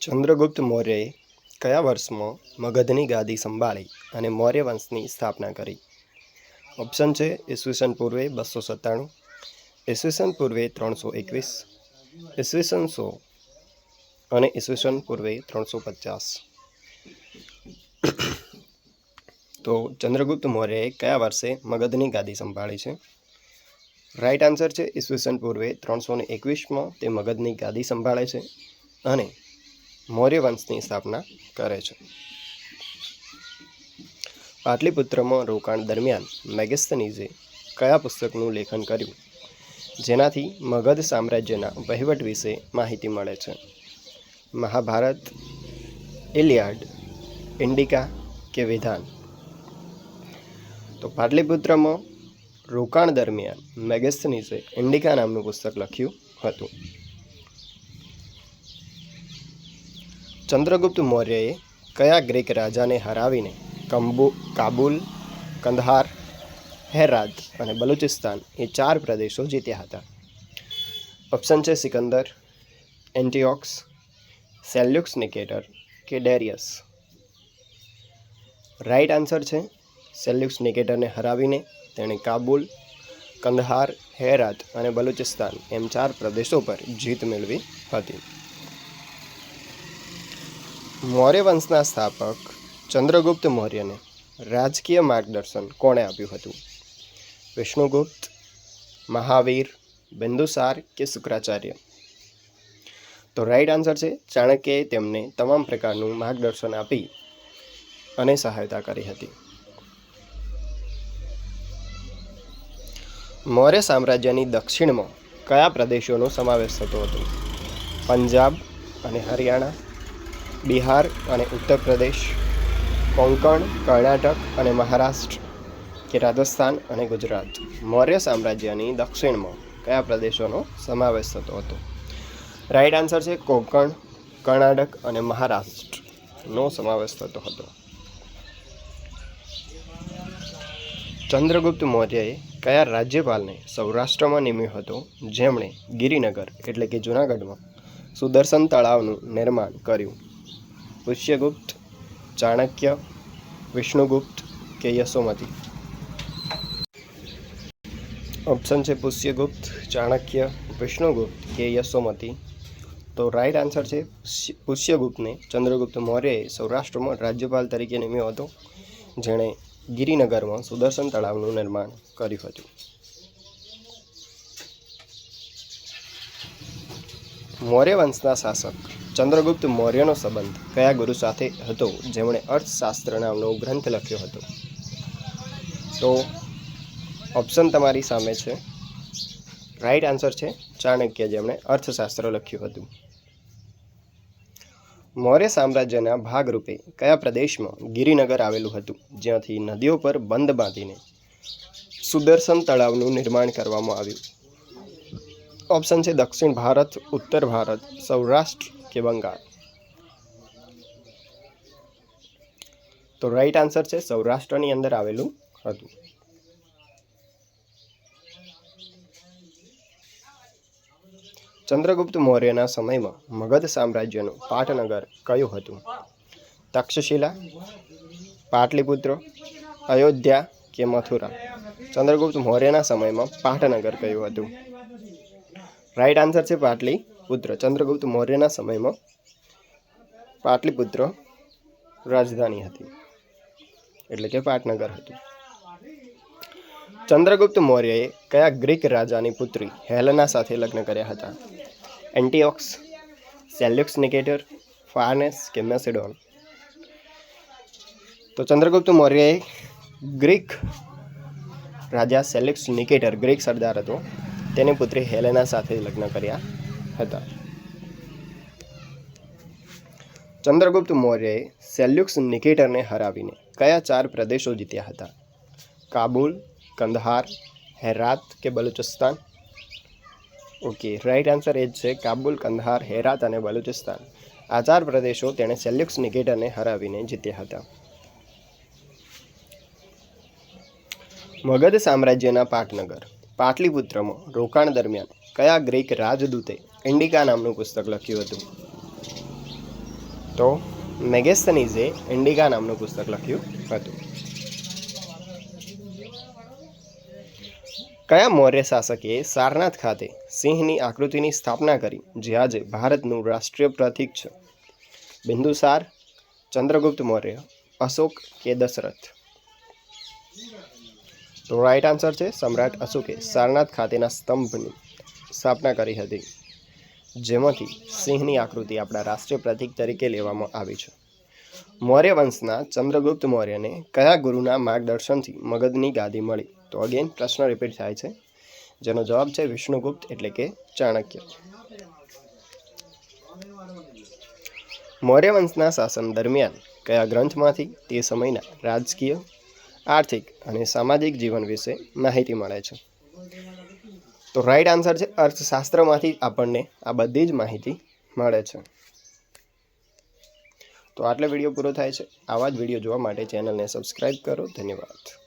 ચંદ્રગુપ્ત મૌર્યએ કયા વર્ષમાં મગધની ગાદી સંભાળી અને મૌર્ય વંશની સ્થાપના કરી? ઓપ્શન છે ઈસવીસન પૂર્વે 297, ઈસવીસન પૂર્વે 321, ઈસવીસન 100 અને ઈસવીસન પૂર્વે 350. તો ચંદ્રગુપ્ત મૌર્યએ કયા વર્ષે મગધની ગાદી સંભાળી છે? રાઈટ આન્સર છે ઈસવીસન પૂર્વે 321માં તે મગધની ગાદી સંભાળે છે અને મૌર્ય વંશની સ્થાપના કરે છે. પાટલીપુત્રમાં રોકાણ દરમિયાન મેગેસ્થનીઝે કયા પુસ્તકનું લેખન કર્યું જેનાથી મગધ સામ્રાજ્યના વહીવટ વિશે માહિતી મળે છે? મહાભારત, ઇલિયાડ, ઇન્ડિકા કે વિધાન? તો પાટલીપુત્રમાં રોકાણ દરમિયાન મેગેસ્થનીઝે ઇન્ડિકા નામનું પુસ્તક લખ્યું હતું. ચંદ્રગુપ્ત મૌર્યએ કયા ગ્રીક રાજાને હરાવીને કાબુલ, કંદહાર, હેરાત અને બલુચિસ્તાન એ 4 પ્રદેશો જીત્યા હતા? ઓપ્શન છે સિકંદર, એન્ટિયોક્સ, સેલ્યુક્સ નિકેટર કે ડેરિયસ? રાઈટ આન્સર છે સેલ્યુક્સ નિકેટરને હરાવીને તેણે કાબુલ, કંદહાર, હેરાત અને બલુચિસ્તાન એમ 4 પ્રદેશો પર જીત મેળવી હતી. મૌર્ય વંશના સ્થાપક ચંદ્રગુપ્ત મૌર્યને રાજકીય માર્ગદર્શન કોણે આપ્યું હતું? વિષ્ણુગુપ્ત, મહાવીર, બિંદુસાર કે શુક્રાચાર્ય? તો રાઈટ આન્સર છે ચાણક્યએ તેમને તમામ પ્રકારનું માર્ગદર્શન આપી અને સહાયતા કરી હતી. મૌર્ય સામ્રાજ્યની દક્ષિણમાં કયા પ્રદેશોનો સમાવેશ થતો હતો? પંજાબ અને હરિયાણા, બિહાર અને ઉત્તર પ્રદેશ, કોંકણ, કર્ણાટક અને મહારાષ્ટ્ર કે રાજસ્થાન અને ગુજરાત? મૌર્ય સામ્રાજ્યની દક્ષિણમાં કયા પ્રદેશોનો સમાવેશ થતો હતો? રાઈટ આન્સર છે કોંકણ, કર્ણાટક અને મહારાષ્ટ્રનો સમાવેશ થતો હતો. ચંદ્રગુપ્ત મૌર્યએ કયા રાજ્યપાલને સૌરાષ્ટ્રમાં નિમ્યો હતો જેમણે ગિરિનગર એટલે કે જૂનાગઢમાં સુદર્શન તળાવનું નિર્માણ કર્યું? પુષ્યગુપ્ત, ચાણક્ય, વિષ્ણુગુપ્ત કે યશોમતી? ઓપ્શન છે પુષ્યગુપ્ત, ચાણક્ય, વિષ્ણુગુપ્ત કે યશોમતી? તો રાઈટ આન્સર છે પુષ્યગુપ્તને ચંદ્રગુપ્ત મૌર્યએ સૌરાષ્ટ્રમાં રાજ્યપાલ તરીકે નિમ્યો હતો જેણે ગિરિનગરમાં સુદર્શન તળાવનું નિર્માણ કર્યું હતું. મૌર્ય વંશના શાસક ચંદ્રગુપ્ત મૌર્યનો સંબંધ કયા ગુરુ સાથે હતો જેમણે અર્થશાસ્ત્ર નામનો ગ્રંથ લખ્યો હતો? તો ઓપ્શન તમારી સામે છે. રાઈટ આન્સર છે ચાણક્ય, જેમણે અર્થશાસ્ત્ર લખ્યું હતું. મૌર્ય સામ્રાજ્યના ભાગરૂપે કયા પ્રદેશમાં ગિરિનગર આવેલું હતું જ્યાંથી નદીઓ પર બંધ બાંધીને સુદર્શન તળાવનું નિર્માણ કરવામાં આવ્યું? ઓપ્શન છે દક્ષિણ ભારત, ઉત્તર ભારત, સૌરાષ્ટ્ર કે બંગાળ? તો રાઈટ આન્સર છે સૌરાષ્ટ્રની અંદર આવેલું હતું. ચંદ્રગુપ્ત મૌર્યના સમયમાં મગધ સામ્રાજ્યનું પાટનગર કયું હતું? તક્ષશિલા, પાટલીપુત્ર, અયોધ્યા કે મથુરા? ચંદ્રગુપ્ત મૌર્યના સમયમાં પાટનગર કયું હતું? રાઈટ આન્સર છે પાટલીપુત્ર. ચંદ્રગુપ્ત મૌર્યના સમયમાં પાટલીપુત્ર રાજધાની હતી એટલે કે પાટનગર હતું. ચંદ્રગુપ્ત મૌર્યએ કયા ગ્રીક રાજાની પુત્રી હેલેના સાથે લગ્ન કર્યા હતા? એન્ટિયોક્સ, સેલ્યુક્સ નિકેટર, ફાર્નેસ કે મેસિડોન? તો ચંદ્રગુપ્ત મૌર્યએ ગ્રીક રાજા સેલ્યુક્સ નિકેટર, ગ્રીક સરદાર હતો, તેની પુત્રી હેલેના સાથે લગ્ન કર્યા હતા. ચંદ્રગુપ્ત મૌર્યએ સેલ્યુક્સ નિકેટરને હરાવીને કયા 4 પ્રદેશો જીત્યા હતા? કાબુલ, કંદહાર, હેરાત કે બલુચિસ્તાન? ઓકે, રાઈટ આન્સર એ જ છે કાબુલ, કંદહાર, હેરાત અને બલુચિસ્તાન. આ 4 પ્રદેશો તેણે સેલ્યુક્સ નિકેટરને હરાવીને જીત્યા હતા. મગધ સામ્રાજ્યના પાટનગર પાટલીપુત્રમાં રોકાણ દરમિયાન કયા ગ્રીક રાજદૂતે ઇન્ડિકા નામનું પુસ્તક લખ્યું હતું? તો મેગેસ્થનીઝે ઇન્ડિકા નામનું પુસ્તક લખ્યું હતું. કયા મૌર્ય શાસકે સારનાથ ખાતે સિંહની આકૃતિની સ્થાપના કરી, જે આજે ભારતનું રાષ્ટ્રીય પ્રતીક છે? બિંદુસાર, ચંદ્રગુપ્ત મૌર્ય, અશોક કે દશરથ? તો રાઈટ આન્સર છે સમ્રાટ અશોકે સારનાથ ખાતેના સ્તંભની સ્થાપના કરી હતી, જેમાંથી સિંહની આકૃતિ આપણા રાષ્ટ્રીય પ્રતીક તરીકે લેવામાં આવી છે. મૌર્ય વંશના ચંદ્રગુપ્ત મૌર્યને કયા ગુરુના માર્ગદર્શનથી મગધની ગાદી મળી? તો અગેન પ્રશ્ન રિપીટ થાય છે, જેનો જવાબ છે વિષ્ણુગુપ્ત એટલે કે ચાણક્ય. મૌર્ય વંશના શાસન દરમિયાન કયા ગ્રંથમાંથી તે સમયના રાજકીય, આર્થિક અને સામાજિક જીવન વિશે માહિતી મળે છે? તો રાઈટ આન્સર છે અર્થશાસ્ત્રમાંથી આપણને આ બધી જ માહિતી મળે છે. તો આટલો વિડીયો પૂરો થાય છે. આવા જ વિડીયો જોવા માટે ચેનલને સબસ્ક્રાઈબ કરો. ધન્યવાદ.